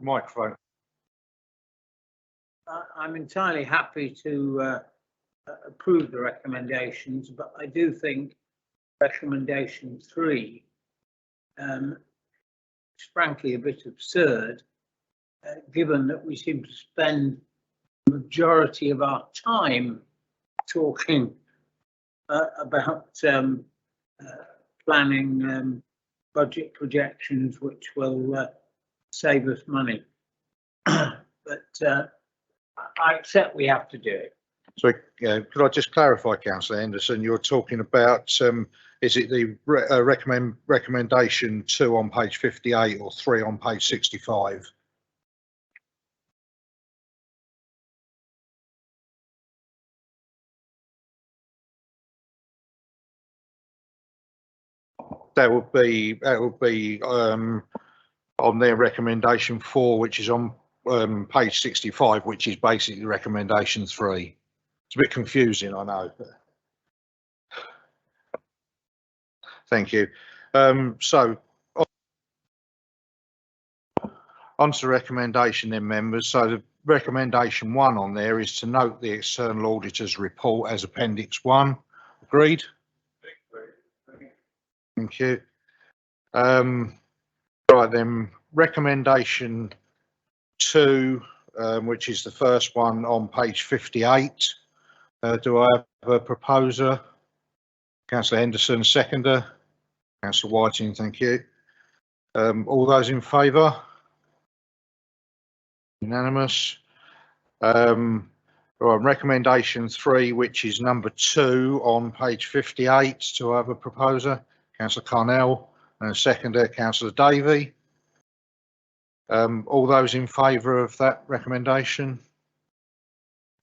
Microphone. I'm entirely happy to approve the recommendations, but I do think recommendation 3 is frankly a bit absurd, given that we seem to spend the majority of our time talking about planning budget projections which will save us money. But I accept we have to do it. So could I just clarify, Councillor Henderson, you're talking about, is it the recommendation 2 on page 58 or 3 on page 65? That would be on their recommendation 4, which is on page 65, which is basically recommendation 3. It's a bit confusing, I know. Thank you. So on to recommendation then, members. So the recommendation 1 on there is to note the external auditor's report as appendix 1. Agreed? Thank you. Right then, recommendation 2, which is the first one on page 58. Do I have a proposer? Councillor Henderson, seconder. Councillor Whiting, thank you. All those in favour? Unanimous. Right, recommendation 3, which is number 2 on page 58. Do I have a proposer? Councillor Carnell, and a seconder, Councillor Davey. All those in favour of that recommendation?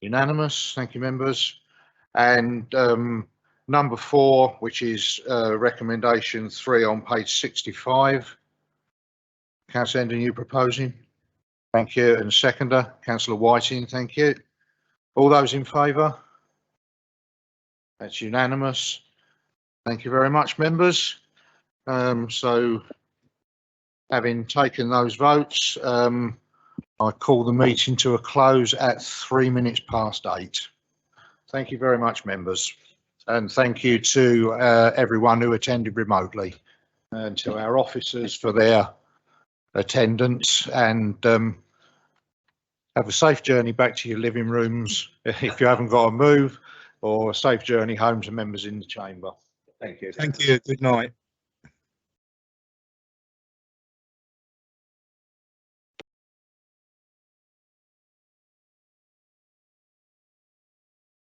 Unanimous. Thank you, members. And number 4, which is recommendation 3 on page 65. Councillor Hendon, you proposing? Thank you. And seconder, Councillor Whiting, thank you. All those in favour? That's unanimous. Thank you very much, members. So having taken those votes, I call the meeting to a close at 3 minutes past 8. Thank you very much, members. And thank you to everyone who attended remotely, and to our officers for their attendance, and have a safe journey back to your living rooms if you haven't got to move, or a safe journey home to members in the chamber. Thank you. Thank you. Good night.